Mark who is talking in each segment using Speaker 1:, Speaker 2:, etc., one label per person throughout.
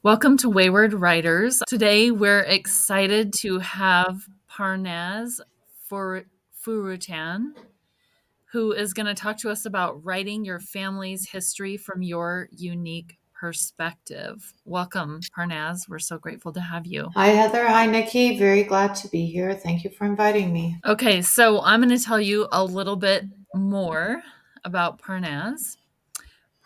Speaker 1: Welcome to Wayward Writers. Today we're excited to have Parnaz Foroutan, who is going to talk to us about writing your family's history from your unique perspective. Welcome, Parnaz. We're so grateful to have you.
Speaker 2: Hi, Heather. Hi, Nikki. Very glad to be here. Thank you for inviting me.
Speaker 1: Okay, so I'm going to tell you a little bit more about Parnaz.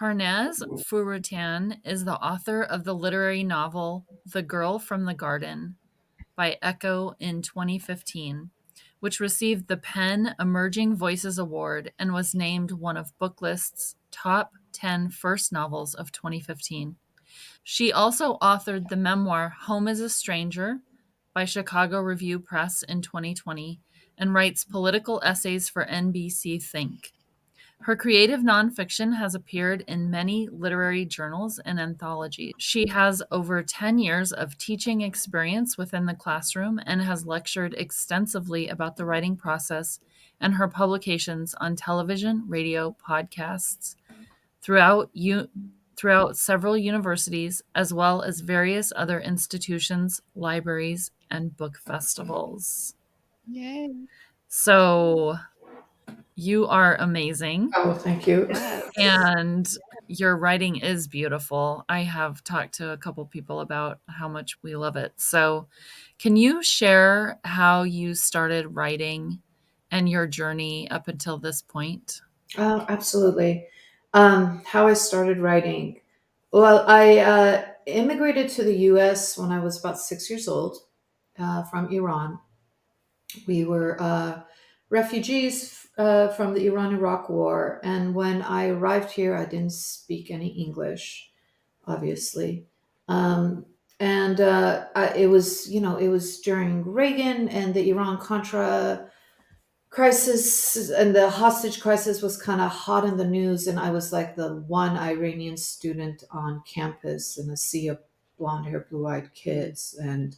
Speaker 1: Parnaz Foroutan is the author of the literary novel The Girl from the Garden by Echo in 2015, which received the PEN Emerging Voices Award and was named one of Booklist's top 10 first novels of 2015. She also authored the memoir Home is a Stranger by Chicago Review Press in 2020 and writes political essays for NBC Think. Her creative nonfiction has appeared in many literary journals and anthologies. She has over 10 years of teaching experience within the classroom and has lectured extensively about the writing process and her publications on television, radio, podcasts throughout several universities, as well as various other institutions, libraries, and book festivals.
Speaker 3: Yay.
Speaker 1: So, you are amazing.
Speaker 2: Oh, thank you.
Speaker 3: Yes.
Speaker 1: And your writing is beautiful. I have talked to a couple people about how much we love it. So, can you share how you started writing and your journey up until this point?
Speaker 2: Absolutely. How I started writing. Well, I immigrated to the US when I was about 6 years old from Iran. We were refugees from the Iran Iraq War. And when I arrived here, I didn't speak any English, obviously. It was, it was during Reagan and the Iran Contra crisis, and the hostage crisis was kind of hot in the news. And I was like the one Iranian student on campus in a sea of blonde hair, blue eyed kids. And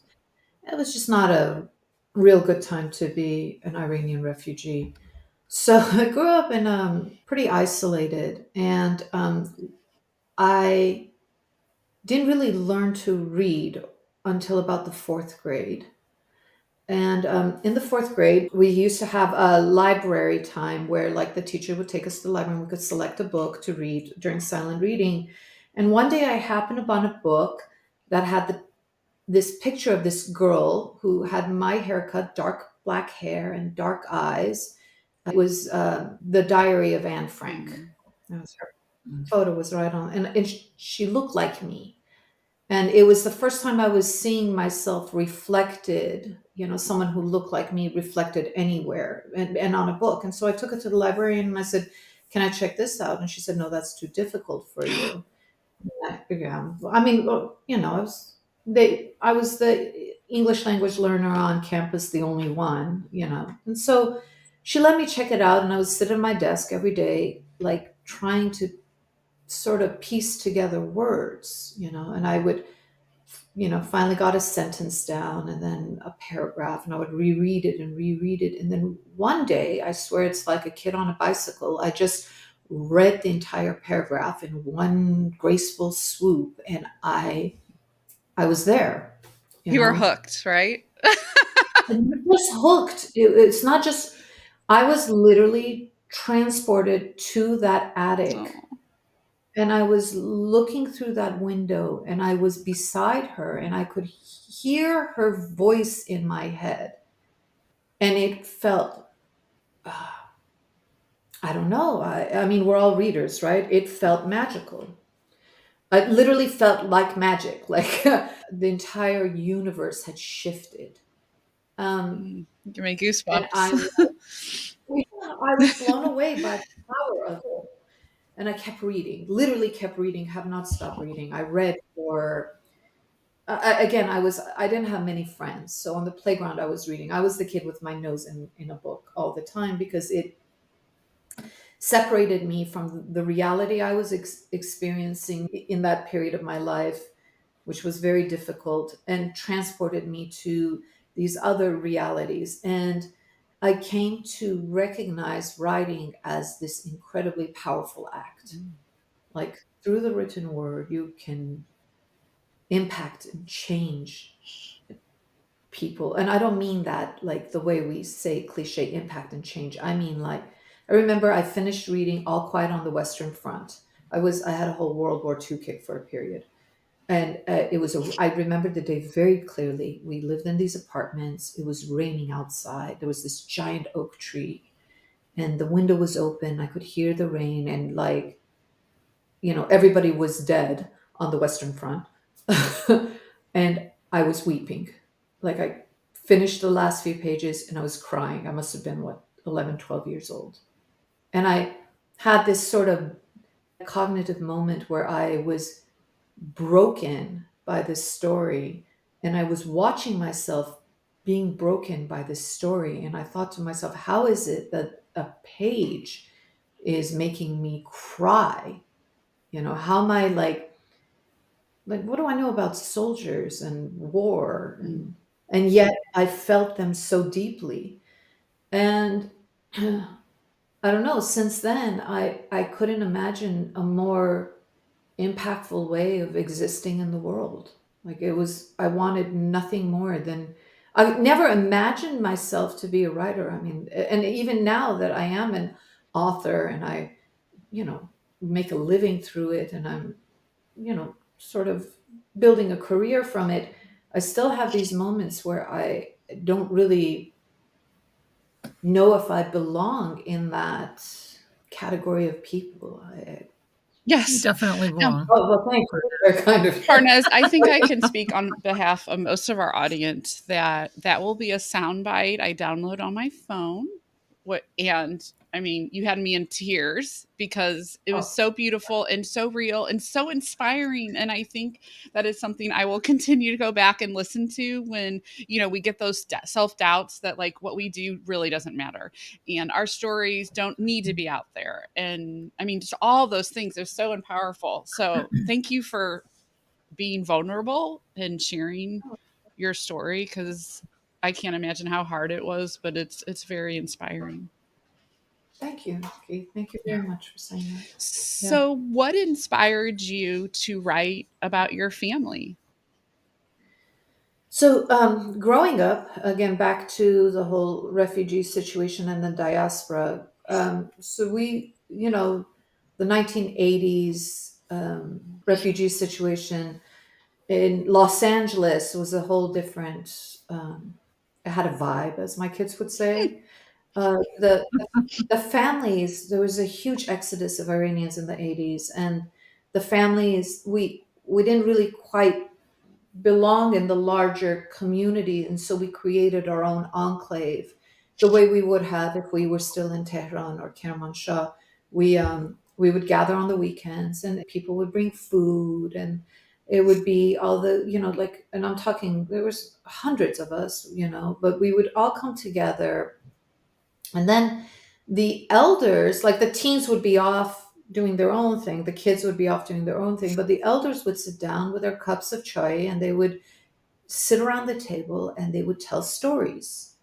Speaker 2: it was just not a real good time to be an Iranian refugee. So I grew up in pretty isolated, and I didn't really learn to read until about the fourth grade. And in the fourth grade, we used to have a library time where, like, the teacher would take us to the library and we could select a book to read during silent reading. And one day I happened upon a book that had this picture of this girl who had my haircut, dark black hair, and dark eyes. It was The Diary of Anne Frank.
Speaker 3: Mm.
Speaker 2: That was her photo was right on, and she looked like me. And it was the first time I was seeing myself reflected, someone who looked like me reflected anywhere and on a book. And so I took it to the librarian and I said, "Can I check this out?" And she said, "No, that's too difficult for you." Yeah. I mean, well, I was the English language learner on campus, the only one. And so she let me check it out, and I would sit at my desk every day, like trying to sort of piece together words, and I would, finally got a sentence down and then a paragraph, and I would reread it and reread it. And then one day, I swear it's like a kid on a bicycle, I just read the entire paragraph in one graceful swoop, and I was there, you
Speaker 3: You were
Speaker 2: know.
Speaker 3: hooked, right?
Speaker 2: And I was hooked. It's not just, I was literally transported to that attic,
Speaker 3: Oh.
Speaker 2: and I was looking through that window, and I was beside her, and I could hear her voice in my head. And it felt, uh, I don't know. I mean, we're all readers, right? It felt magical. It literally felt like magic, like the entire universe had shifted. Um,
Speaker 3: Give me
Speaker 2: and I,
Speaker 3: goosebumps.
Speaker 2: I was blown away by the power of it. And I kept reading, literally kept reading, have not stopped reading. I read for again, I didn't have many friends, so on the playground I was reading. I was the kid with my nose in a book all the time because it separated me from the reality I was experiencing in that period of my life, which was very difficult, and transported me to these other realities. And I came to recognize writing as this incredibly powerful act. Like, through the written word, you can impact and change people. And I don't mean that like the way we say cliche impact and change. I mean like I remember I finished reading All Quiet on the Western Front. I had a whole World War II kick for a period. And I remember the day very clearly. We lived in these apartments. It was raining outside. There was this giant oak tree and the window was open. I could hear the rain, and like, everybody was dead on the Western Front. And I was weeping. Like, I finished the last few pages and I was crying. I must have been, what, 11, 12 years old. And I had this sort of cognitive moment where I was broken by this story, and I was watching myself being broken by this story. And I thought to myself, how is it that a page is making me cry? How am I like what do I know about soldiers and war, and yet I felt them so deeply. And I don't know, since then I couldn't imagine a more impactful way of existing in the world. Like, I wanted nothing more than, I never imagined myself to be a writer. I mean, and even now that I am an author and I, you know, make a living through it, and I'm, sort of building a career from it, I still have these moments where I don't really know if I belong in that category of people.
Speaker 1: You
Speaker 3: Yes.
Speaker 1: definitely
Speaker 3: Now,
Speaker 1: belong.
Speaker 2: Oh, well, thank you. They're kind of.
Speaker 3: Parnez, I think I can speak on behalf of most of our audience that that will be a soundbite I download on my phone. And I mean, you had me in tears because it was
Speaker 2: Oh,
Speaker 3: so beautiful and so real and so inspiring. And I think that is something I will continue to go back and listen to when, we get those self doubts that like what we do really doesn't matter. And our stories don't need to be out there. And I mean, just all those things are so powerful. So thank you for being vulnerable and sharing your story because I can't imagine how hard it was, but it's very inspiring.
Speaker 2: thank you, Nikki. Thank you
Speaker 1: Yeah.
Speaker 2: very much for saying that. Yeah.
Speaker 3: So, what inspired you to write about your family?
Speaker 2: So, growing up, again, back to the whole refugee situation and the diaspora. So the 1980s refugee situation in Los Angeles was a whole different. It had a vibe, as my kids would say. The families, there was a huge exodus of Iranians in the 80s, and the families, we didn't really quite belong in the larger community, and so we created our own enclave, the way we would have if we were still in Tehran or Kermanshah. We would gather on the weekends, and people would bring food, and it would be all the, like, and I'm talking, there was hundreds of us, but we would all come together. And then the elders, like the teens would be off doing their own thing, the kids would be off doing their own thing, but the elders would sit down with their cups of chai, and they would sit around the table and they would tell stories.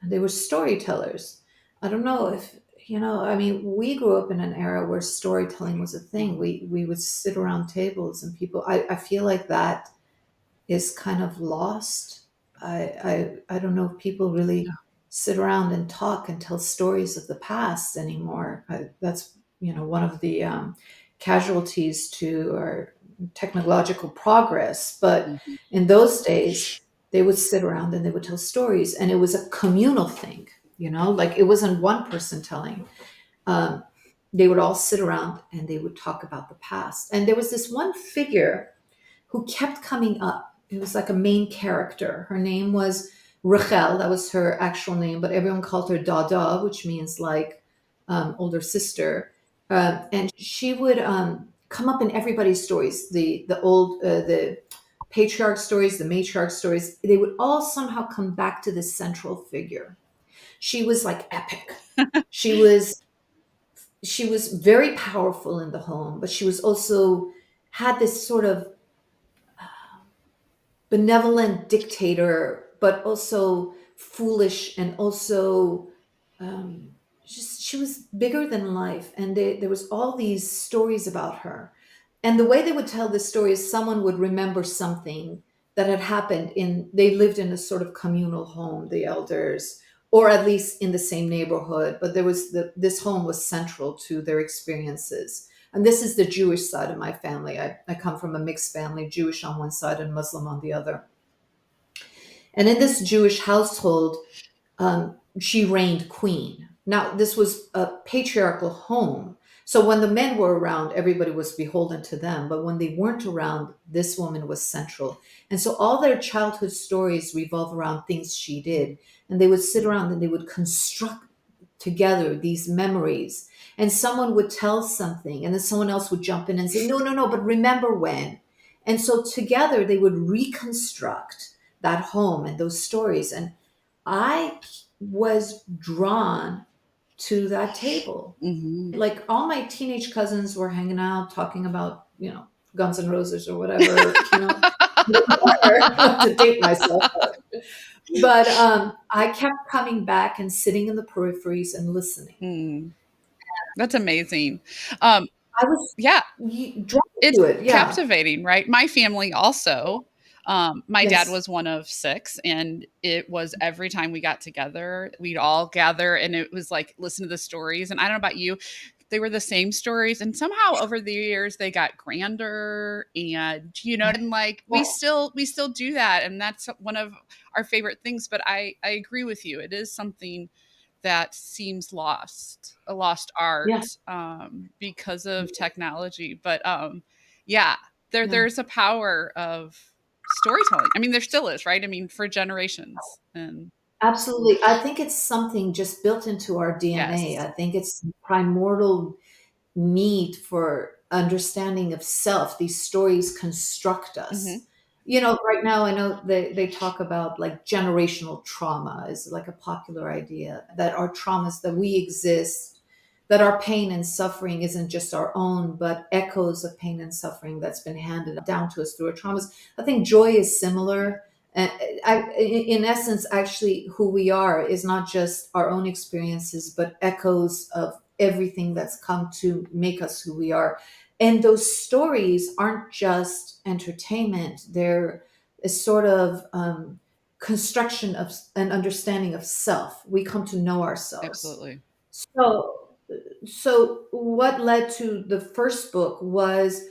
Speaker 2: And they were storytellers. I don't know if, I mean, we grew up in an era where storytelling was a thing. We would sit around tables, and people, I feel like that is kind of lost. I don't know if people
Speaker 1: Yeah.
Speaker 2: really sit around and talk and tell stories of the past anymore. That's, one of the casualties to our technological progress. But
Speaker 3: Mhm.
Speaker 2: in those days, they would sit around and they would tell stories, and it was a communal thing. Like, it wasn't one person telling. Um, they would all sit around and they would talk about the past. And there was this one figure who kept coming up. It was like a main character. Her name was Rachel. That was her actual name, but everyone called her Dada, which means like older sister. And she would come up in everybody's stories. The patriarch stories, the matriarch stories. They would all somehow come back to this central figure. She was like epic. She was she was very powerful in the home, but she was also had this sort of benevolent dictator, but also foolish, and also um, just she was bigger than life. And there was all these stories about her. And the way they would tell this story is someone would remember something that had happened in, they lived in a sort of communal home, the elders, or at least in the same neighborhood, but there was this home was central to their experiences. And this is the Jewish side of my family. I come from a mixed family, Jewish on one side and Muslim on the other. And in this Jewish household, she reigned queen. Now, this was a patriarchal home. So when the men were around, everybody was beholden to them. But when they weren't around, this woman was central. And so all their childhood stories revolve around things she did. And they would sit around and they would construct together these memories. And someone would tell something, and then someone else would jump in and say, no, no, no, but remember when. And so together they would reconstruct that home and those stories. And I was drawn to that table.
Speaker 3: Mhm.
Speaker 2: Like all my teenage cousins were hanging out talking about, Guns N' Roses or whatever. Not to date myself, but I kept coming back and sitting in the peripheries and listening.
Speaker 3: Mm. That's amazing. Um,
Speaker 2: I was
Speaker 3: yeah,
Speaker 2: drawn
Speaker 3: it's
Speaker 2: to it. Yeah.
Speaker 3: captivating, right? My family also, my dad
Speaker 2: Yes.
Speaker 3: was one of 6, and it was every time we got together, we'd all gather, and it was like, listen to the stories, and I don't know about you, they were the same stories, and somehow over the years, they got grander, and, and, like, we still do that, and that's one of our favorite things, but I agree with you. It is something that seems lost, a lost
Speaker 2: Yeah.
Speaker 3: art, because of technology. But yeah,
Speaker 2: Yeah.
Speaker 3: there's a power of storytelling. I mean, there still is, right? I mean, for generations. And
Speaker 2: Absolutely. I think it's something just built into our DNA.
Speaker 3: yes.
Speaker 2: I think it's primordial need for understanding of self. These stories construct
Speaker 3: Hmm.
Speaker 2: us. Right now I know they talk about like generational trauma is like a popular idea, that our traumas, that we exist, that our pain and suffering isn't just our own, but echoes of pain and suffering that's been handed down to us through our traumas. I think joy is similar. And in essence, actually, who we are is not just our own experiences, but echoes of everything that's come to make us who we are. And those stories aren't just entertainment, they're a sort of construction of an understanding of self. We come to know ourselves.
Speaker 3: Absolutely.
Speaker 2: So what led to the first book was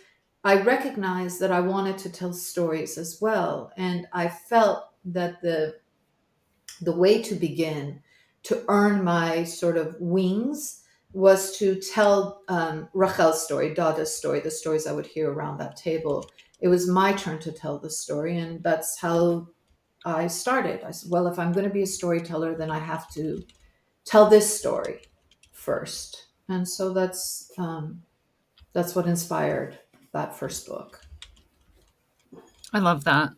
Speaker 2: I recognized that I wanted to tell stories as well, and I felt that the way to begin to earn my sort of wings was to tell Rachel's story, Dada's story, the stories I would hear around that table. It was my turn to tell the story, and that's how I started. I said, well, if I'm going to be a storyteller, then I have to tell this story first. And so that's what inspired that first book.
Speaker 1: I love that.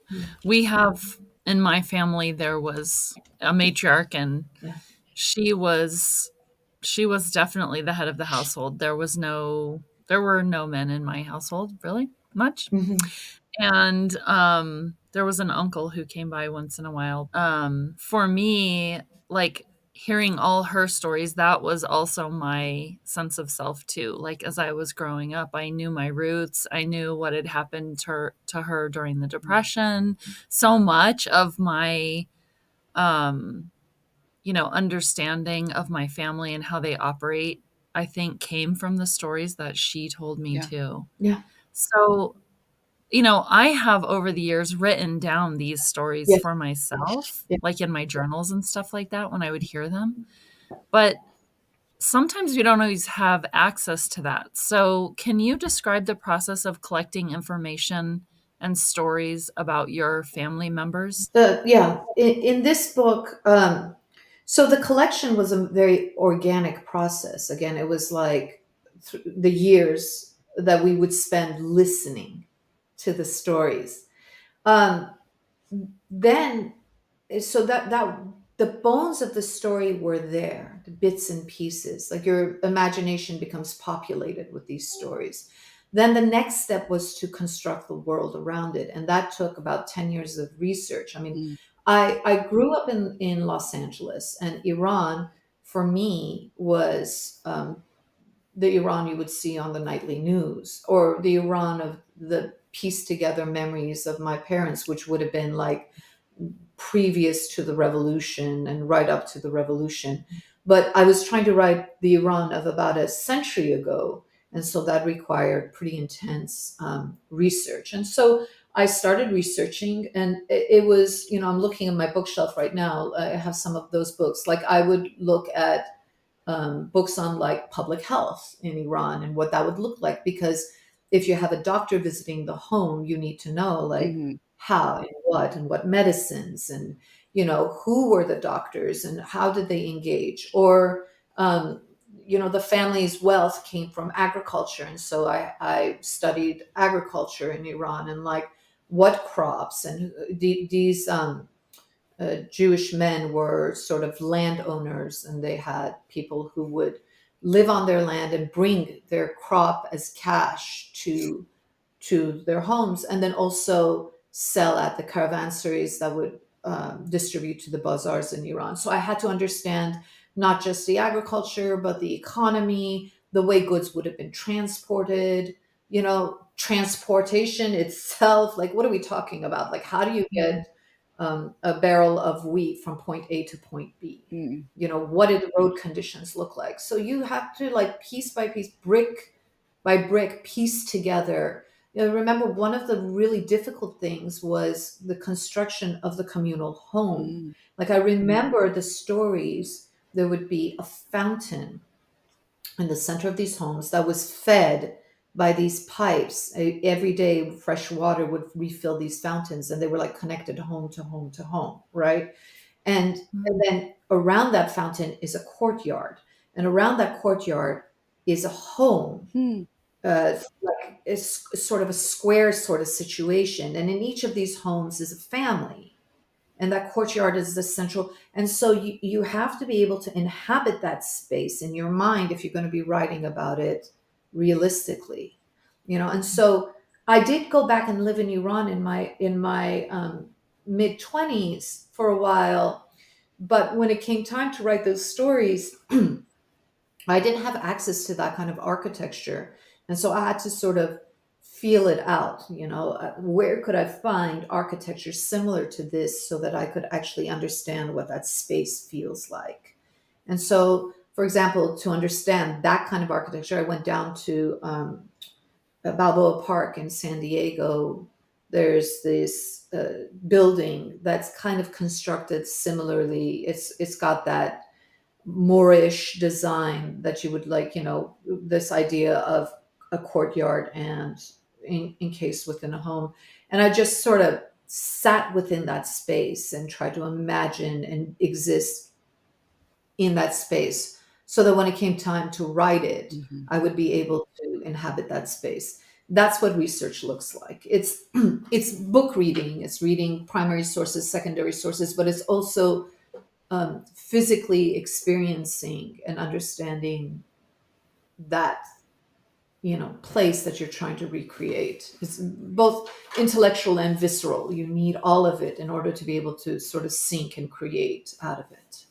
Speaker 1: We have in my family there was a matriarch, and
Speaker 2: Yeah.
Speaker 1: she was she was definitely the head of the household. There were no men in my household really much.
Speaker 2: Hmm.
Speaker 1: And there was an uncle who came by once in a while. For me, like hearing all her stories, that was also my sense of self too. Like as I was growing up, I knew my roots. I knew what had happened to her during the depression. So much of my um understanding of my family and how they operate, I think came from the stories that she told me
Speaker 3: Yeah.
Speaker 1: too.
Speaker 2: Yeah.
Speaker 1: So I have over the years written down these stories
Speaker 2: Yes.
Speaker 1: for myself,
Speaker 2: Yeah.
Speaker 1: like in my journals and stuff like that when I would hear them. But sometimes we don't always have access to that. So, can you describe the process of collecting information and stories about your family members?
Speaker 2: Yeah. In this book, so the collection was a very organic process. Again, it was like the years that we would spend listening to the stories. Um, then so that the bones of the story were there, the bits and pieces, like your imagination becomes populated with these stories. Then the next step was to construct the world around it, and that took about 10 years of research. I mean,
Speaker 3: Mm.
Speaker 2: I grew up in Los Angeles, and Iran for me was the Iran you would see on the nightly news, or the Iran of the pieced together memories of my parents, which would have been like previous to the revolution and right up to the revolution. But I was trying to write the Iran of about a century ago. And so that required pretty intense research. And so I started researching, and it was, I'm looking at my bookshelf right now. I have some of those books. Like I would look at books on like public health in Iran and what that would look like. Because if you have a doctor visiting the home, you need to know like
Speaker 3: Mhm.
Speaker 2: how and what medicines, and who were the doctors and how did they engage, or um, the family's wealth came from agriculture, and so I studied agriculture in Iran, and like what crops, and these Jewish men were sort of landowners, and they had people who would live on their land and bring their crop as cash to their homes, and then also sell at the caravansaries that would distribute to the bazaars in Iran. So I had to understand not just the agriculture, but the economy, the way goods would have been transported, transportation itself. Like, what are we talking about? Like, how do you
Speaker 3: Mhm.
Speaker 2: get a barrel of wheat from point A to point B?
Speaker 3: Mm.
Speaker 2: What did the road conditions look like? So you have to, like, piece by piece, brick by brick, piece together. Remember, one of the really difficult things was the construction of the communal home.
Speaker 3: Mm.
Speaker 2: Like, I remember the stories. There would be a fountain in the center of these homes that was fed by these pipes. Every day, fresh water would refill these fountains, and they were like connected home to home to home, right? And then around that fountain is a courtyard, and around that courtyard is a home,
Speaker 3: Hmm.
Speaker 2: like it's sort of a square sort of situation, and in each of these homes is a family, and that courtyard is the central. And so you have to be able to inhabit that space in your mind if you're going to be writing about it realistically, and so I did go back and live in Iran in my mid 20s for a while, but when it came time to write those stories, I didn't have access to that kind of architecture. And so I had to sort of feel it out, where could I find architecture similar to this so that I could actually understand what that space feels like. And so, for example, to understand that kind of architecture, I went down to Balboa Park in San Diego. There's this building that's kind of constructed similarly. It's got that Moorish design that you would like, this idea of a courtyard and encased within a home. And I just sort of sat within that space and tried to imagine and exist in that space so that when it came time to write it,
Speaker 3: Mhm.
Speaker 2: I would be able to inhabit that space. That's what research looks like. It's it's book reading, it's reading primary sources, secondary sources, but it's also physically experiencing and understanding that place that you're trying to recreate. It's both intellectual and visceral. You need all of it in order to be able to sort of sink and create out of it.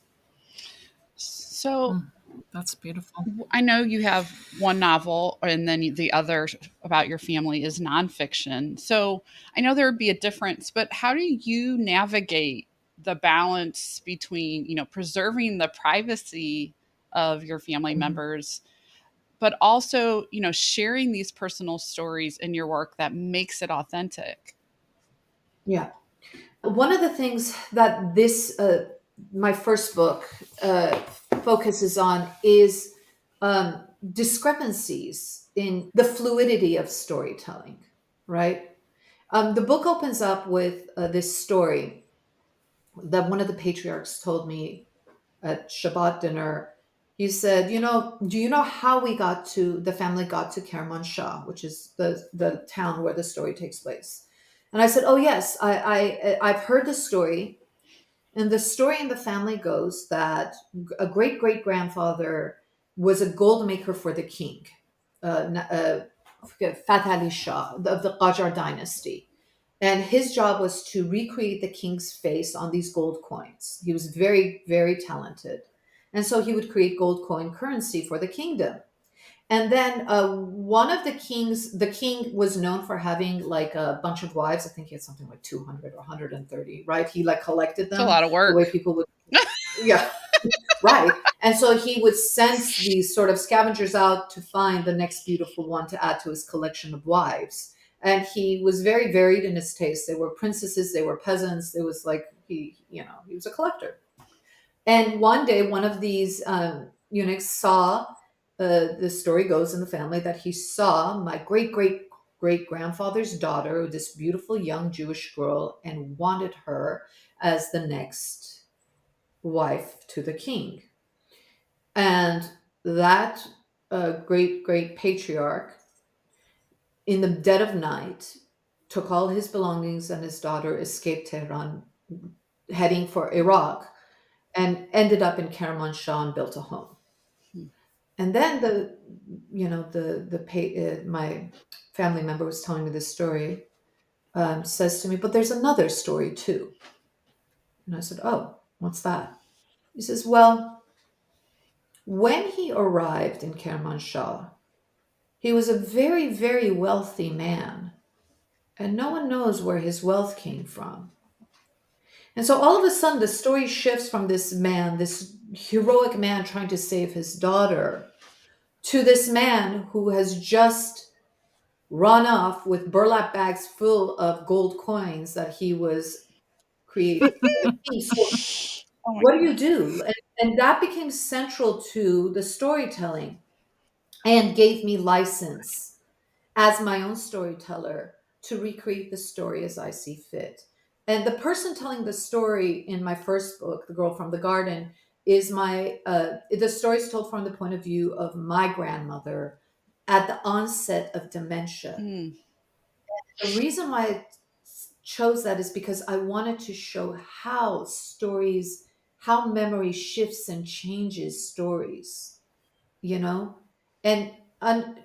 Speaker 3: So
Speaker 1: Mm, that's beautiful.
Speaker 3: I know you have one novel, and then the other about your family is nonfiction. So I know there would be a difference, but how do you navigate the balance between, preserving the privacy of your family
Speaker 2: Mhm.
Speaker 3: members, but also, sharing these personal stories in your work that makes it authentic?
Speaker 2: Yeah. One of the things that this my first book focuses on is discrepancies in the fluidity of storytelling, right? The book opens up with this story that one of the patriarchs told me at Shabbat dinner. He said, do you know how the family got to Kermanshah, which is the town where the story takes place? And I said, oh, yes, I've heard the story. And the story in the family goes that a great great grandfather was a gold maker for the king, I forget, Fath Ali Shah of the Qajar dynasty. And his job was to recreate the king's face on these gold coins. He was very, very talented. And so he would create gold coin currency for the kingdom. And then one of the king was known for having like a bunch of wives. I think he had something like 200 or 130, right? He like collected
Speaker 3: It's a
Speaker 2: them
Speaker 3: lot of
Speaker 2: the way
Speaker 3: work.
Speaker 2: people would, yeah, right. And so he would send these sort of scavengers out to find the next beautiful one to add to his collection of wives. And he was very varied in his tastes. They were princesses, they were peasants. It was like he was a collector. And one day, one of these eunuchs saw, the story goes in the family that he saw my great grandfather's daughter, this beautiful young Jewish girl, and wanted her as the next wife to the king. And that great patriarch, in the dead of night, took all his belongings and his daughter, escaped Tehran, heading for Iraq, and ended up in Kermanshah and built a home.
Speaker 3: Hmm.
Speaker 2: And then my family member was telling me this story, says to me, but there's another story too. And I said, oh, what's that? He says, well, when he arrived in Kermanshah, he was a very, very wealthy man, and no one knows where his wealth came from. And so all of a sudden, the story shifts from this man, this heroic man trying to save his daughter, to this man who has just run off with burlap bags full of gold coins that he was creating. So
Speaker 3: Oh my
Speaker 2: what do you
Speaker 3: goodness.
Speaker 2: do? And that became central to the storytelling and gave me license as my own storyteller to recreate the story as I see fit. And the person telling the story in my first book, The Girl from the Garden, is the story is told from the point of view of my grandmother at the onset of dementia.
Speaker 3: Mm,
Speaker 2: The reason why I chose that is because I wanted to show how memory shifts and changes stories, you know? And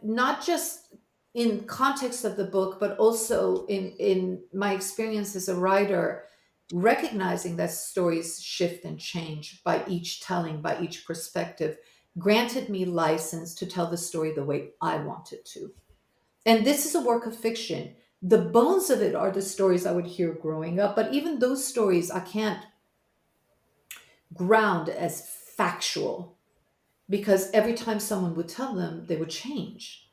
Speaker 2: not just in context of the book, but also in my experience as a writer, recognizing that stories shift and change by each telling, by each perspective, granted me license to tell the story the way I wanted to. And this is a work of fiction. The bones of it are the stories I would hear growing up, but even those stories I can't ground as factual because every time someone would tell them, they would change.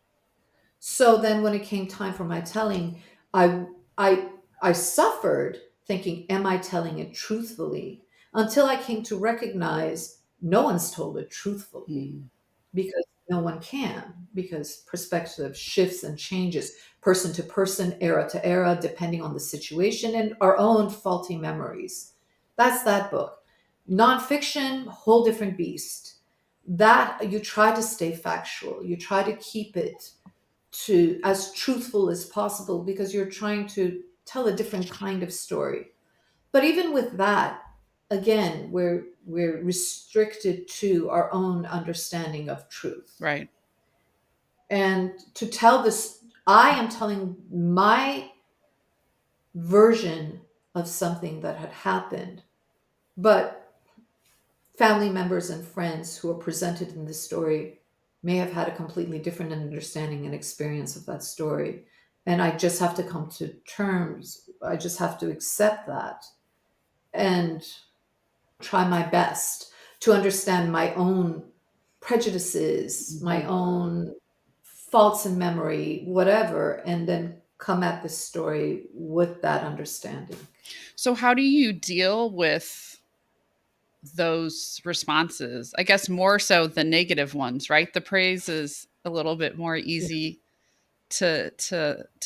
Speaker 2: So then when it came time for my telling, I I I suffered thinking, am I telling it truthfully? Until I came to recognize no one's told it truthfully
Speaker 3: mm,
Speaker 2: because no one can, because perspective shifts and changes person to person, era to era, depending on the situation and our own faulty memories. That's that book. Nonfiction, whole different beast. That you try to stay factual, you try to keep it to as truthful as possible because you're trying to tell a different kind of story. But even with that, again, we're restricted to our own understanding of truth.
Speaker 3: right.
Speaker 2: And to tell this, I am telling my version of something that had happened, but family members and friends who are presented in this story may have had a completely different understanding and experience of that story. And I just have to come to terms, I just have to accept that and try my best to understand my own prejudices, my
Speaker 3: Mhm.
Speaker 2: own faults in memory, whatever, and then come at this story with that understanding.
Speaker 3: So how do you deal with those responses? I guess more so the negative ones, right? The praise is a little bit more
Speaker 2: Yeah.
Speaker 3: easy to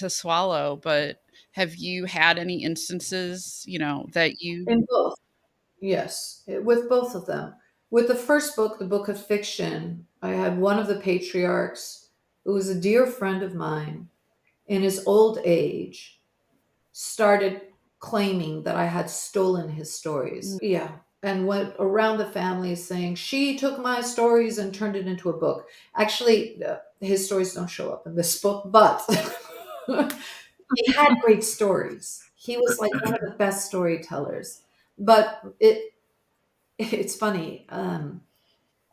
Speaker 3: swallow, but have you had any instances, that you
Speaker 2: In both, yes, with both of them. With the first book, the book of fiction, I had one of the patriarchs who was a dear friend of mine in his old age started claiming that I had stolen his stories.
Speaker 3: Mm.
Speaker 2: Yeah. And went around the family saying, she took my stories and turned it into a book. Actually, his stories don't show up in this book, but he had great stories. He was like one of the best storytellers. But it's funny.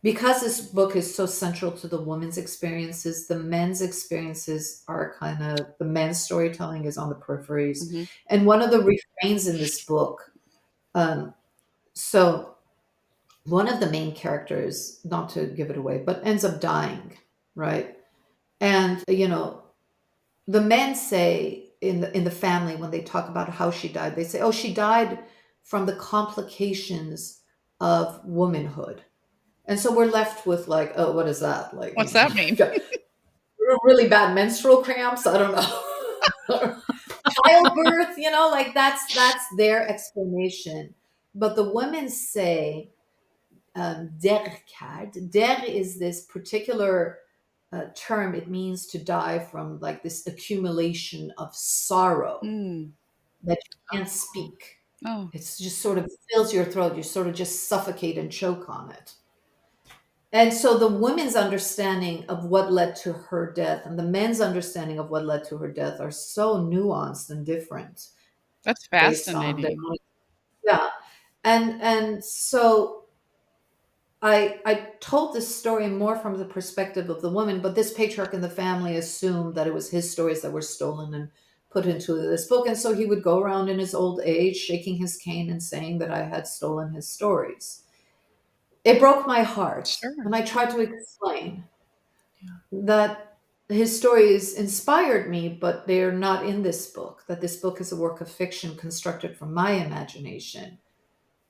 Speaker 2: because this book is so central to the women's experiences, the men's experiences are kind of, the men's storytelling is on the peripheries.
Speaker 3: Hmm.
Speaker 2: And one of the refrains in this book, um, so one of the main characters, not to give it away, but ends up dying, right? And the men say in the family, when they talk about how she died, they say, "Oh, she died from the complications of womanhood." And so we're left with like, "Oh, what is that?" Like,
Speaker 3: What's that mean?
Speaker 2: got really bad menstrual cramps. I don't know. Childbirth, like that's their explanation. But the women say, derkad. Der is this particular term. It means to die from like this accumulation of sorrow
Speaker 3: Mm.
Speaker 2: that you can't speak.
Speaker 3: Oh,
Speaker 2: It's just sort of fills your throat. You sort of just suffocate and choke on it. And so the women's understanding of what led to her death and the men's understanding of what led to her death are so nuanced and different
Speaker 3: that's
Speaker 2: based on their,
Speaker 3: fascinating.
Speaker 2: yeah. And so I told this story more from the perspective of the woman, but this patriarch in the family assumed that it was his stories that were stolen and put into this book. And so he would go around in his old age, shaking his cane and saying that I had stolen his stories. It broke my heart.
Speaker 3: Sure.
Speaker 2: And I tried to explain
Speaker 1: Yeah.
Speaker 2: that his stories inspired me, but they're not in this book, that this book is a work of fiction constructed from my imagination.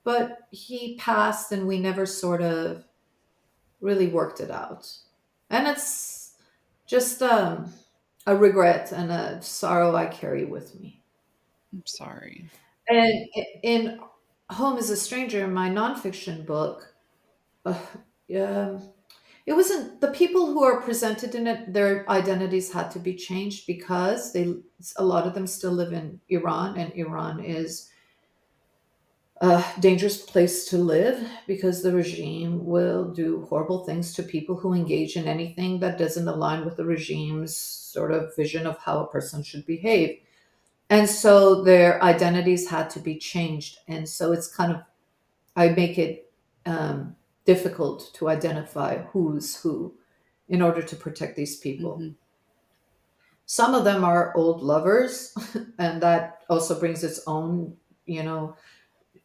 Speaker 2: But he passed and we never sort of really worked it out. And it's just a regret and a sorrow I carry with me.
Speaker 3: I'm sorry.
Speaker 2: And in Home is a Stranger, my nonfiction book, uh, yeah, it wasn't the people who are presented in it, their identities had to be changed because a lot of them still live in Iran, and Iran is a dangerous place to live because the regime will do horrible things to people who engage in anything that doesn't align with the regime's sort of vision of how a person should behave. And so their identities had to be changed. And so it's kind of, I make it difficult to identify who's who in order to protect these people.
Speaker 3: Hmm.
Speaker 2: Some of them are old lovers, and that also brings its own, you know,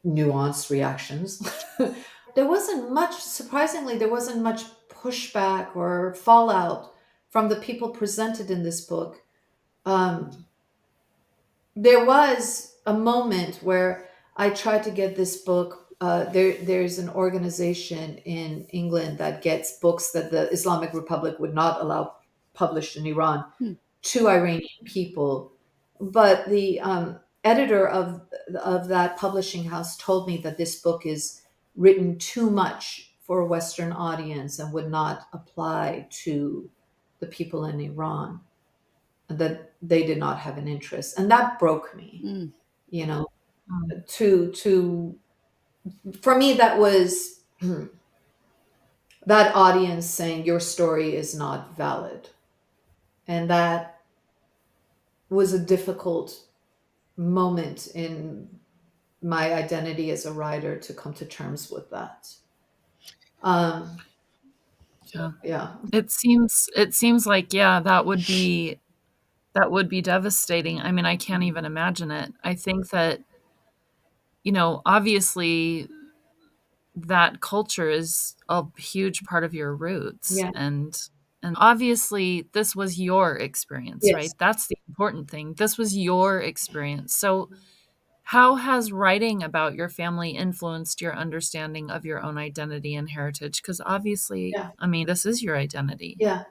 Speaker 2: nuanced reactions. There wasn't much, surprisingly, there wasn't much pushback or fallout from the people presented in this book. Um, there was a moment where I tried to get this book. There's an organization in England that gets books that the Islamic Republic would not allow published in Iran
Speaker 3: Hmm.
Speaker 2: to Iranian people. But the editor of that publishing house told me that this book is written too much for a Western audience and would not apply to the people in Iran, that they did not have an interest. And that broke me,
Speaker 3: Mm.
Speaker 2: you know,
Speaker 1: Mm.
Speaker 2: to for me that was that audience saying your story is not valid. And that was a difficult moment in my identity as a writer to come to terms with that. Um,
Speaker 1: Yeah.
Speaker 2: yeah,
Speaker 1: It seems like, yeah, that would be devastating. I mean, I can't even imagine it. I think that, obviously that culture is a huge part of your roots,
Speaker 2: yeah,
Speaker 1: and obviously this was your experience,
Speaker 2: yes,
Speaker 1: right? That's the important thing. This was your experience. So how has writing about your family influenced your understanding of your own identity and heritage? Because obviously,
Speaker 2: yeah,
Speaker 1: I mean, this is your identity.
Speaker 2: yeah.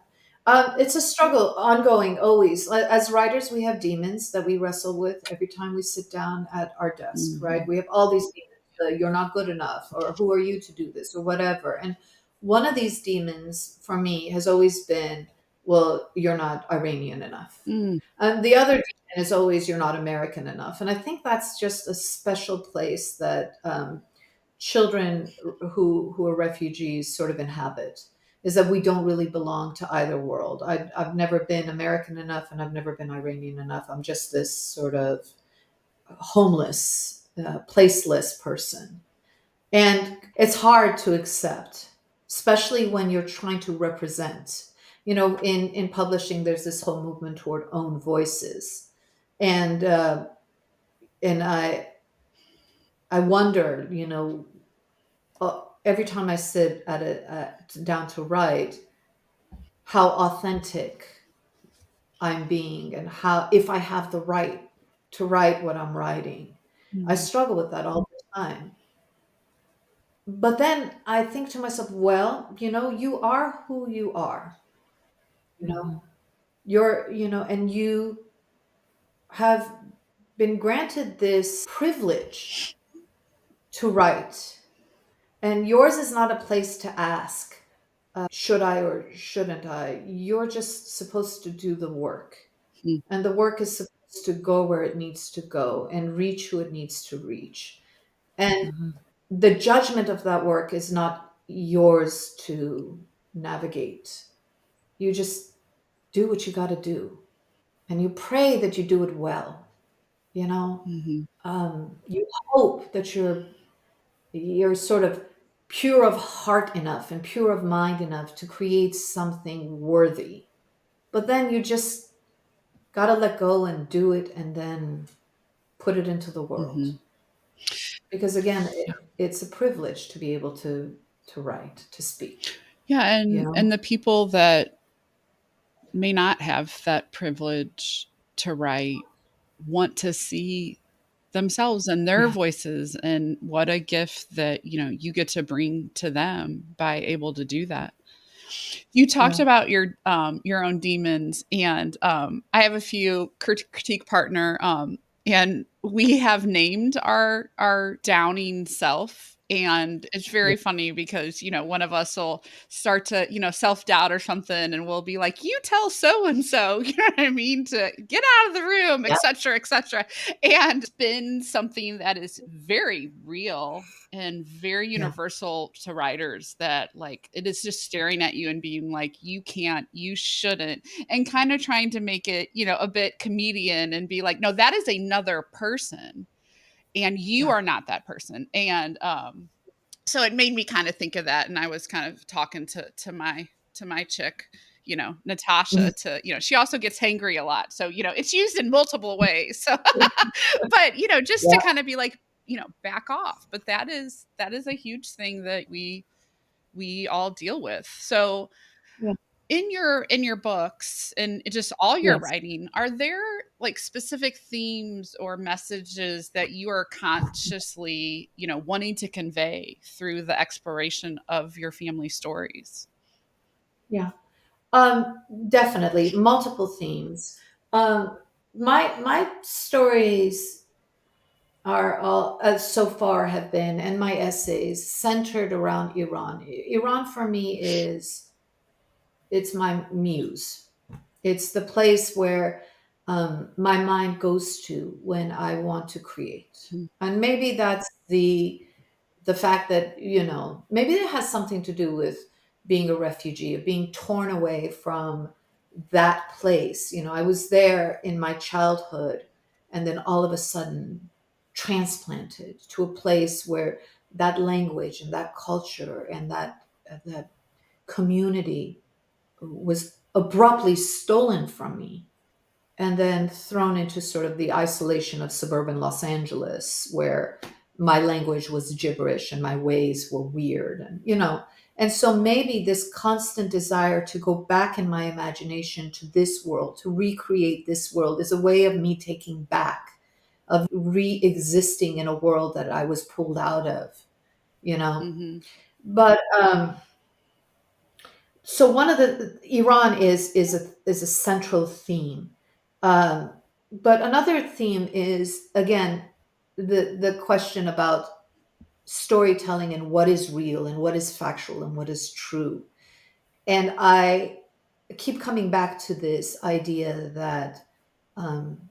Speaker 2: It's a struggle, ongoing, always. As writers, we have demons that we wrestle with every time we sit down at our desk, right?
Speaker 3: Mhm.
Speaker 2: We have all these demons. You're not good enough, or who are you to do this, or whatever. And one of these demons for me has always been, well, you're not Iranian enough.
Speaker 3: Mm.
Speaker 2: And the other demon is always, you're not American enough. And I think that's just a special place that children who are refugees sort of inhabit, is that we don't really belong to either world. I've never been American enough and I've never been Iranian enough. I'm just this sort of homeless, placeless person. And it's hard to accept. especially when you're trying to represent. In publishing, there's this whole movement toward own voices, and I wonder, every time I sit down to write, how authentic I'm being, and how, if I have the right to write what I'm writing. I
Speaker 3: Mhm.
Speaker 2: struggle with that all the time. But then I think to myself, well, you are who you are. You know,
Speaker 1: Mhm.
Speaker 2: and you have been granted this privilege to write. And yours is not a place to ask, should I or shouldn't I? You're just supposed to do the work.
Speaker 3: Mhm.
Speaker 2: And the work is supposed to go where it needs to go and reach who it needs to reach. And
Speaker 1: Mhm.
Speaker 2: the judgment of that work is not yours to navigate. You just do what you got to do. And you pray that you do it well.
Speaker 3: Mhm.
Speaker 2: You hope that you're sort of pure of heart enough and pure of mind enough to create something worthy. But then you just got to let go and do it, and then put it into the world.
Speaker 3: Mhm.
Speaker 2: Because again,
Speaker 1: Yeah.
Speaker 2: it's a privilege to be able to write, to speak,
Speaker 3: Yeah,
Speaker 2: you
Speaker 3: and
Speaker 2: know?
Speaker 3: the people that may not have that privilege to write want to see themselves and their
Speaker 2: Yeah.
Speaker 3: voices, and what a gift that, you get to bring to them by able to do that. You talked
Speaker 2: Yeah.
Speaker 3: about your own demons, and I have a few critique partner, and we have named our downing self, and it's
Speaker 2: Yeah.
Speaker 3: very funny because one of us will start to self doubt or something, and we'll be like, "You tell so and so," you know what I mean, to get out of the room,
Speaker 2: Yeah.
Speaker 3: etc., etc. And it's been something that is very real and very
Speaker 2: Yeah.
Speaker 3: universal to writers, that like it is just staring at you and being like, you can't, you shouldn't, and kind of trying to make it a bit comedian and be like, no, that is another person and you
Speaker 2: Yeah.
Speaker 3: are not that person. And so it made me kind of think of that, and I was kind of talking to my chick,
Speaker 2: Mhm.
Speaker 3: Natasha, to she also gets hangry a lot, so it's used in multiple ways. So but just to
Speaker 2: Yeah.
Speaker 3: kind of be like, back off. But that is a huge thing that we all deal with. So
Speaker 2: Yeah.
Speaker 3: in your books and just all your
Speaker 2: Yes.
Speaker 3: writing, are there like specific themes or messages that you are consciously wanting to convey through the exploration of your family stories?
Speaker 2: Yeah. Definitely multiple themes. My stories are all, so far, have been, and my essays, centered around Iran. Iran for me is, it's my muse. It's the place where my mind goes to when I want to create.
Speaker 3: Mhm.
Speaker 2: And maybe that's the fact that, maybe it has something to do with being a refugee, of being torn away from that place. I was there in my childhood, and then all of a sudden transplanted to a place where that language and that culture and that community was abruptly stolen from me, and then thrown into sort of the isolation of suburban Los Angeles, where my language was gibberish and my ways were weird. And so maybe this constant desire to go back in my imagination to this world, to recreate this world, is a way of me taking back, of re-existing in a world that I was pulled out of, you know.
Speaker 3: Mhm.
Speaker 2: But so one of the Iran is a central theme, um, but another theme is, again, the question about storytelling and what is real and what is factual and what is true. And I keep coming back to this idea that, um,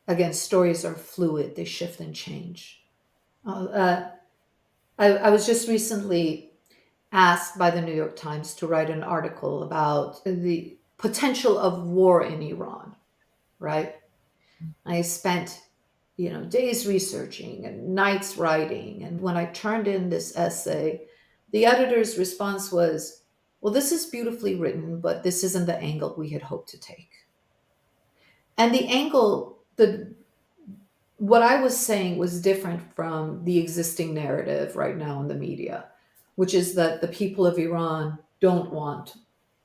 Speaker 2: again, stories are fluid; they shift and change. I was just recently asked by the New York Times to write an article about the potential of war in Iran, right? I spent, days researching and nights writing. And when I turned in this essay, The editor's response was, well, this is beautifully written, but this isn't the angle we had hoped to take. And the angle, the what I was saying was different from the existing narrative right now in the media, which is that the people of Iran don't want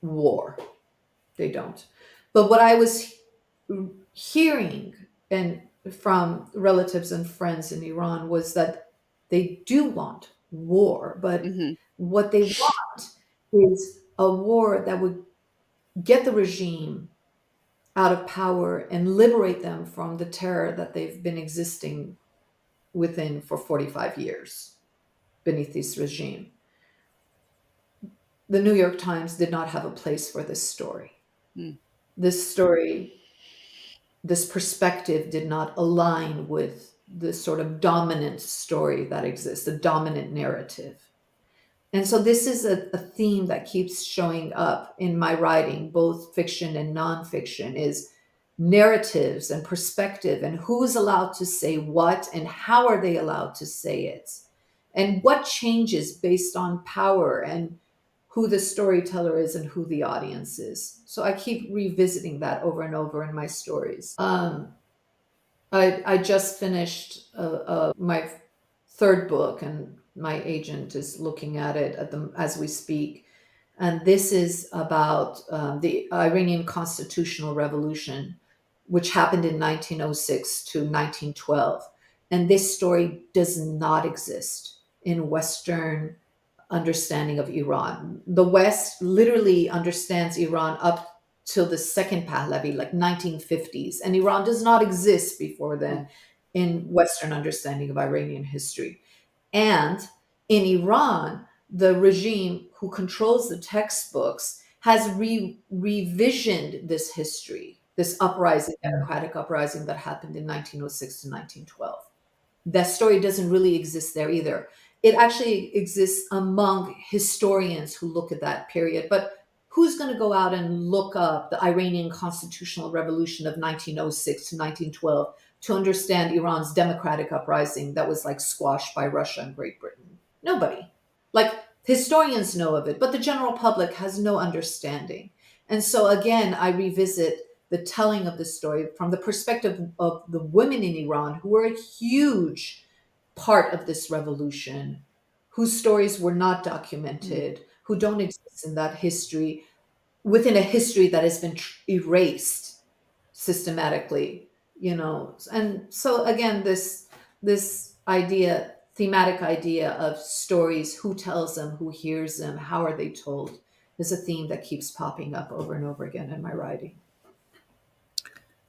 Speaker 2: war. They don't. But what I was hearing and from relatives and friends in Iran was that they do want war, but
Speaker 3: Mhm.
Speaker 2: what they want is a war that would get the regime out of power and liberate them from the terror that they've been existing within for 45 years beneath this regime. The New York Times did not have a place for this story.
Speaker 3: Mm.
Speaker 2: This story, this perspective did not align with the sort of dominant story that exists, the dominant narrative. And so this is a theme that keeps showing up in my writing, both fiction and nonfiction, is narratives and perspective and who's allowed to say what and how are they allowed to say it and what changes based on power and who the storyteller is and who the audience is. So I keep revisiting that over and over in my stories. I just finished my third book, and my agent is looking at it as we speak. And this is about the Iranian constitutional revolution, which happened in 1906 to 1912. And this story does not exist in Western understanding of Iran. The West literally understands Iran up till the second Pahlavi, like 1950s, and Iran does not exist before then in Western understanding of Iranian history. And in Iran, the regime who controls the textbooks has revisioned this history, this uprising, democratic uprising that happened in 1906 to 1912. That story doesn't really exist there either. It actually exists among historians who look at that period, but who's going to go out and look up the Iranian constitutional revolution of 1906 to 1912 to understand Iran's democratic uprising that was like squashed by Russia and Great Britain? Nobody. Like historians know of it, but the general public has no understanding. And so again, I revisit the telling of the story from the perspective of the women in Iran who were a huge part of this revolution, whose stories were not
Speaker 3: Mm.
Speaker 2: documented, who don't exist in that history, within a history that has been erased systematically, you know. And so again, this idea, thematic idea of stories, who tells them, who hears them, how are they told, is a theme that keeps popping up over and over again in my writing.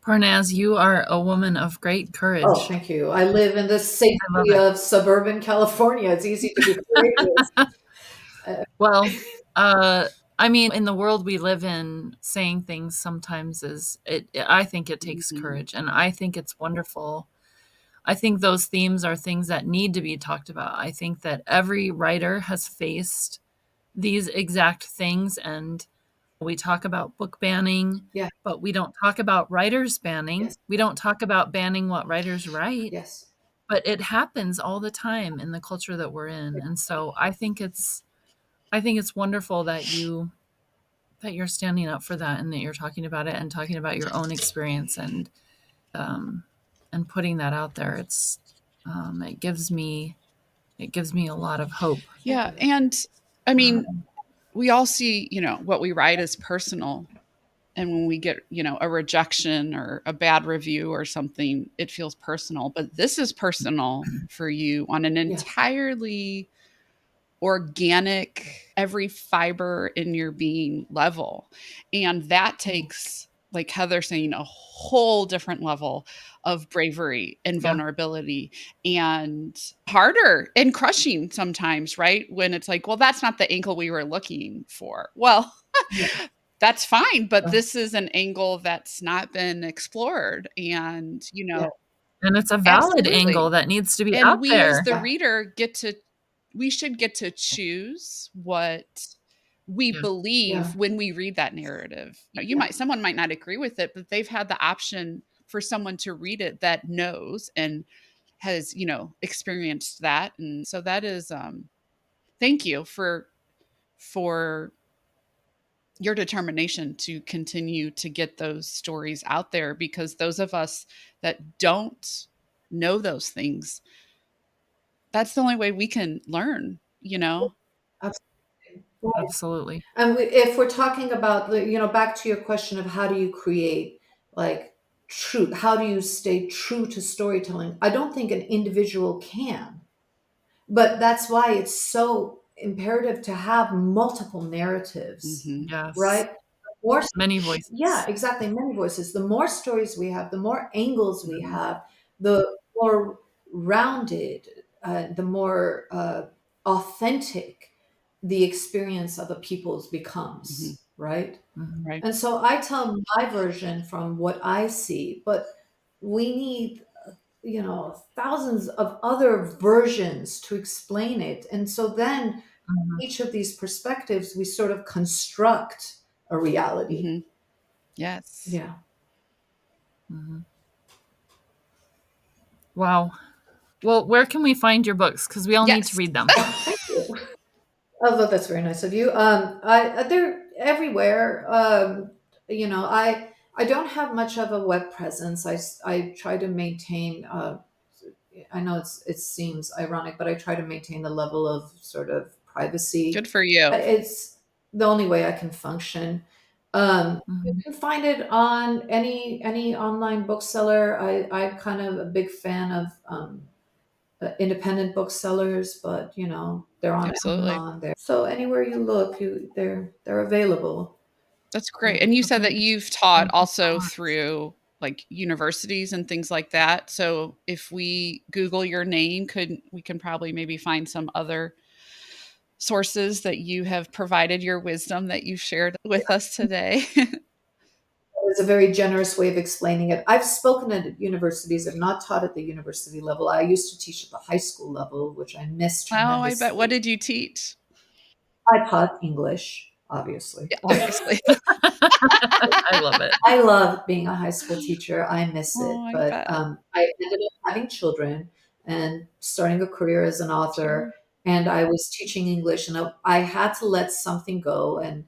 Speaker 1: Parnaz, you are a woman of great
Speaker 2: Oh,
Speaker 1: courage.
Speaker 2: thank you. I live in the
Speaker 1: I love
Speaker 2: safety
Speaker 1: it.
Speaker 2: of suburban California. It's easy to be courageous. Uh,
Speaker 1: Well, I mean, in the world we live in, saying things sometimes I think it takes
Speaker 3: Mhm.
Speaker 1: courage, and I think it's wonderful. I think those themes are things that need to be talked about. I think that every writer has faced these exact things, and we talk about book banning,
Speaker 2: yeah,
Speaker 1: but we don't talk about writers banning.
Speaker 2: yes,
Speaker 1: We don't talk about banning what writers write,
Speaker 2: yes.
Speaker 1: but it happens all the time in the culture that we're in. And so I think it's wonderful that you're standing up for that and that you're talking about it and talking about your own experience um, and putting that out there. It gives me a lot of hope.
Speaker 2: Thank
Speaker 3: Yeah,
Speaker 2: you.
Speaker 3: and I mean,
Speaker 1: Um,
Speaker 3: we all see, what we write as personal, and when we get, a rejection or a bad review or something, it feels personal, but this is personal for you on an
Speaker 2: Yeah,
Speaker 3: entirely organic, every fiber in your being level. And that
Speaker 2: mm,
Speaker 3: takes, like Heather saying, a whole different level of bravery and
Speaker 2: yeah,
Speaker 3: vulnerability and harder and crushing sometimes, right? When it's like, well, that's not the angle we were looking for. Well,
Speaker 2: yeah,
Speaker 3: that's fine, but
Speaker 2: uh,
Speaker 3: this is an angle that's not been explored. And,
Speaker 2: yeah,
Speaker 1: and it's a valid angle
Speaker 3: absolutely.
Speaker 1: that needs to be
Speaker 3: And
Speaker 1: out
Speaker 3: we as
Speaker 1: there.
Speaker 3: the
Speaker 2: yeah,
Speaker 3: reader we should get to choose what we
Speaker 1: Yeah.
Speaker 3: believe
Speaker 2: yeah,
Speaker 3: when we read that narrative.
Speaker 2: yeah,
Speaker 3: Someone might not agree with it, but they've had the option for someone to read it that knows and has, experienced that. And so that is thank you for your determination to continue to get those stories out there, because those of us that don't know those things, that's the only way we can learn, you know?
Speaker 2: Absolutely. Right.
Speaker 1: Absolutely.
Speaker 2: And if we're talking about, back to your question of how do you create like truth, how do you stay true to storytelling? I don't think an individual can, but that's why it's so imperative to have multiple narratives,
Speaker 3: Mhm.
Speaker 1: Yes.
Speaker 2: right? More,
Speaker 1: Many
Speaker 2: yeah,
Speaker 1: voices.
Speaker 2: exactly. Many voices. The more stories we have, the more angles we
Speaker 1: Mhm.
Speaker 2: have, the more rounded, the more authentic the experience of a people's
Speaker 3: Mhm.
Speaker 2: becomes, right?
Speaker 1: Mhm.
Speaker 3: Right.
Speaker 2: And so I tell my version from what I see, but we need, thousands of other versions to explain it. And so then
Speaker 1: Mhm.
Speaker 2: each of these perspectives, we sort of construct a reality.
Speaker 3: Mhm. Yes.
Speaker 2: Yeah.
Speaker 1: Mhm. Wow. Well, where can we find your books? Because we all need to
Speaker 3: Yes.
Speaker 1: read them.
Speaker 2: Oh, thank you. Oh, that's very nice of you. They're everywhere. I don't have much of a web presence. I try to maintain. I know it seems ironic, but I try to maintain the level of sort of
Speaker 3: Good
Speaker 2: privacy.
Speaker 3: for you.
Speaker 2: It's the only way I can function. You
Speaker 1: Mhm.
Speaker 2: can find it on any online bookseller. I'm kind of a big fan of independent booksellers, but they're on
Speaker 3: Absolutely.
Speaker 2: Amazon. So anywhere you look, they're available.
Speaker 3: That's great.
Speaker 2: Yeah.
Speaker 3: And you said
Speaker 1: Okay.
Speaker 3: that you've taught
Speaker 1: Thank you so
Speaker 3: also
Speaker 1: much.
Speaker 3: through like universities and things like that. So if we Google your name, could we can probably maybe find some other sources that you have provided your wisdom that you shared with us today.
Speaker 2: It's a very generous way of explaining it. I've spoken at universities. I've not taught at the university level. I used to teach at the high school level, which I miss
Speaker 3: Oh, I bet. What
Speaker 2: tremendously.
Speaker 3: did you teach?
Speaker 2: I taught English, obviously.
Speaker 3: Yeah, obviously.
Speaker 1: I love it.
Speaker 2: I love being a high school teacher. I miss
Speaker 3: Oh,
Speaker 2: it.
Speaker 3: I
Speaker 2: But
Speaker 3: bet.
Speaker 2: I ended up having children and starting a career as an
Speaker 3: Sure.
Speaker 2: author. And I was teaching English, and I had to let something go. And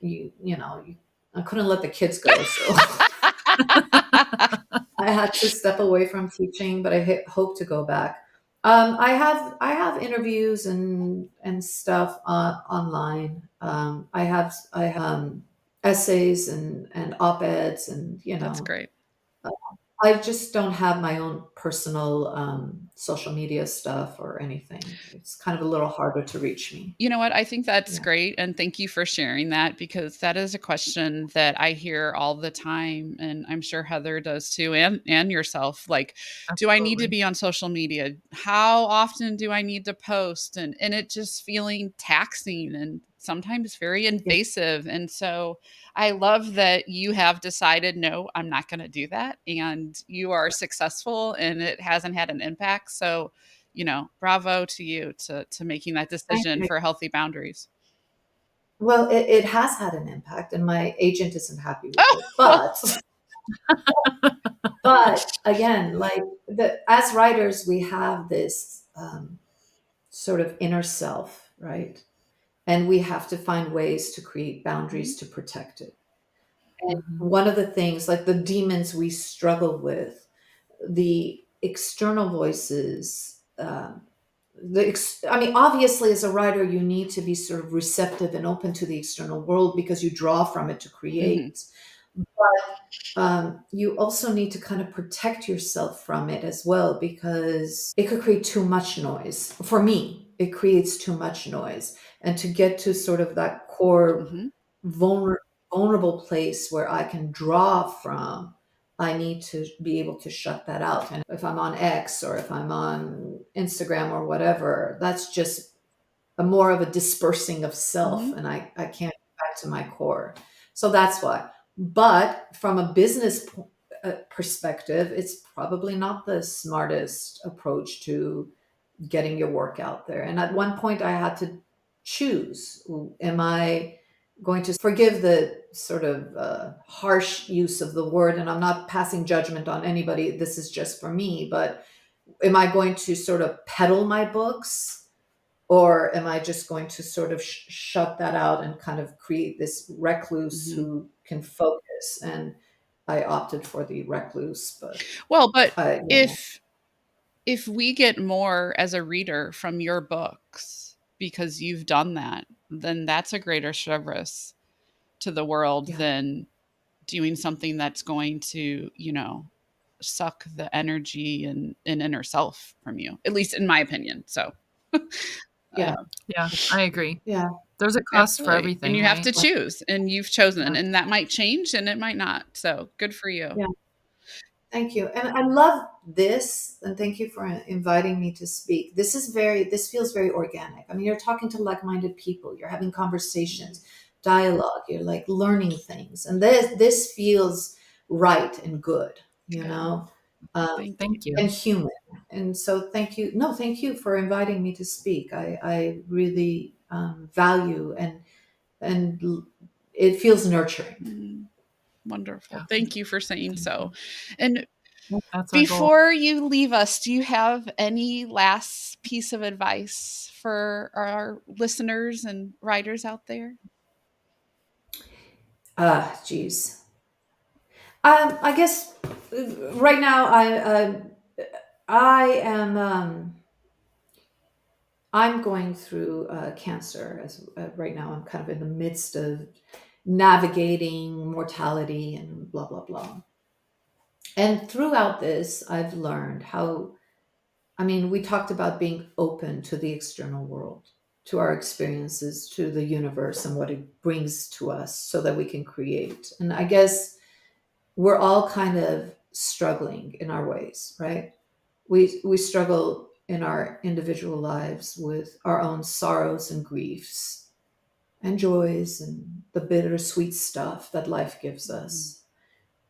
Speaker 2: I couldn't let the kids go, so I had to step away from teaching. But I hope to go back. I have interviews and stuff online. I have essays and op-eds, and
Speaker 3: That's great.
Speaker 2: I just don't have my own personal social media stuff or anything. It's kind of a little harder to reach me.
Speaker 3: You know what? I think that's
Speaker 2: Yeah.
Speaker 3: great. And thank you for sharing that, because that is a question that I hear all the time. And I'm sure Heather does too, and yourself. Like, do I need to
Speaker 1: Absolutely.
Speaker 3: be on social media? How often do I need to post? And it just feeling taxing and sometimes very
Speaker 2: Yeah.
Speaker 3: invasive. And so I love that you have decided, no, I'm not going to do that. And you are successful and it hasn't had an impact. So bravo to you to making that
Speaker 2: Thank
Speaker 3: decision
Speaker 2: you.
Speaker 3: for healthy boundaries.
Speaker 2: Well, it has had an impact, and my agent isn't happy with
Speaker 3: Oh,
Speaker 2: it.
Speaker 3: well,
Speaker 2: But again, like as writers, we have this sort of inner self, right? And we have to find ways to create
Speaker 3: mhm,
Speaker 2: boundaries to protect it. And
Speaker 1: Mhm.
Speaker 2: one of the things, like the demons we struggle with, the external voices. I mean, obviously, as a writer, you need to be sort of receptive and open to the external world because you draw from it to
Speaker 3: mhm,
Speaker 2: create. You also need to kind of protect yourself from it as well, because it could create too much noise. For me, it creates too much noise. And to get to sort of that core
Speaker 3: mhm,
Speaker 2: vulner- vulnerable place where I can draw from, I need to be able to shut that out. And if I'm on X or if I'm on Instagram or whatever, that's just a more of a dispersing of self,
Speaker 3: mhm,
Speaker 2: and I can't get back to my core. So that's why. But from a business perspective, it's probably not the smartest approach to getting your work out there. And at one point, I had to choose: am I going to forgive the sort of harsh use of the word? And I'm not passing judgment on anybody. This is just for me. But am I going to sort of peddle my books, or am I just going to sort of shut that out and kind of create this recluse
Speaker 3: Mhm.
Speaker 2: who can focus? And I opted for the recluse, but
Speaker 3: Well, but
Speaker 2: I,
Speaker 3: if if we get more as a reader from your books because you've done that, then that's a greater service to the world
Speaker 2: yeah,
Speaker 3: than doing something that's going to, suck the energy and inner self from you, at least in my opinion. So,
Speaker 2: yeah,
Speaker 3: uh,
Speaker 1: Yeah, I agree.
Speaker 2: yeah,
Speaker 1: There's a cost for
Speaker 3: absolutely. And
Speaker 1: everything,
Speaker 3: you have to
Speaker 1: right?
Speaker 2: yeah,
Speaker 3: choose, and you've chosen,
Speaker 2: yeah.
Speaker 3: and that might change and it might not. So, good for you.
Speaker 2: Yeah. Thank you. And I love this. And thank you for inviting me to speak. This feels very organic. I mean, you're talking to like minded people, you're having conversations, dialogue, you're like learning things. And this feels right and good, you
Speaker 3: Good.
Speaker 2: know, um,
Speaker 3: Thank you.
Speaker 1: Thank you.
Speaker 2: and human. And so thank you. No, thank you for inviting me to speak. I really value and it feels nurturing.
Speaker 3: Mm, wonderful.
Speaker 1: Yeah,
Speaker 3: Thank you for saying
Speaker 1: thank you.
Speaker 3: so. And
Speaker 1: That's our goal.
Speaker 3: before you leave us, do you have any last piece of advice for our listeners and writers out there?
Speaker 2: Geez. I guess right now I am I'm going through cancer as right now. I'm kind of in the midst of navigating mortality and blah blah blah. And throughout this, I've learned how. I mean, we talked about being open to the external world, to our experiences, to the universe, and what it brings to us, so that we can create. And I guess we're all kind of struggling in our ways, right? We struggle in our individual lives with our own sorrows and griefs and joys and the bittersweet stuff that life gives
Speaker 3: Mhm.
Speaker 2: us.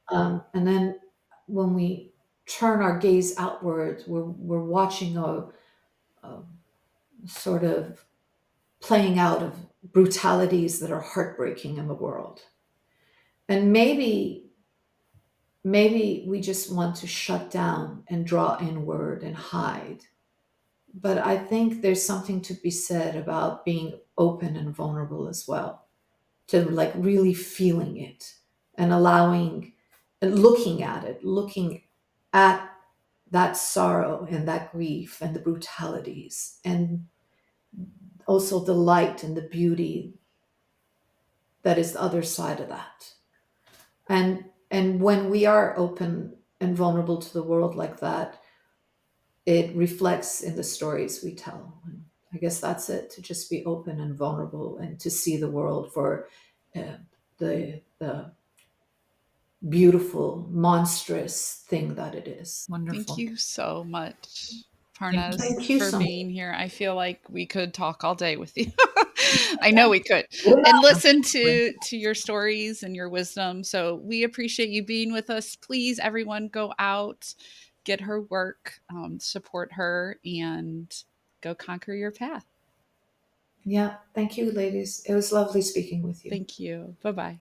Speaker 2: And then when we turn our gaze outward, we're watching a sort of playing out of brutalities that are heartbreaking in the world. And maybe we just want to shut down and draw inward and hide. But I think there's something to be said about being open and vulnerable as well, to like really feeling it and allowing and looking at that sorrow and that grief and the brutalities, and also the light and the beauty that is the other side of that. And when we are open and vulnerable to the world like that, it reflects in the stories we tell. And I guess that's it, to just be open and vulnerable and to see the world for the beautiful, monstrous thing that it is.
Speaker 3: Thank
Speaker 1: Wonderful.
Speaker 3: you so much,
Speaker 1: Thank you.
Speaker 3: Parnaz,
Speaker 2: Thank you
Speaker 3: for
Speaker 2: so much.
Speaker 3: being here. I feel like we could talk all day with you. I know we could.
Speaker 2: Well,
Speaker 3: And listen
Speaker 1: Absolutely.
Speaker 3: to your stories and your wisdom. So we appreciate you being with us. Please, everyone, go out, get her work, support her, and go conquer your path.
Speaker 2: yeah, thank you, ladies. It was lovely speaking with you.
Speaker 3: Thank you. Bye bye.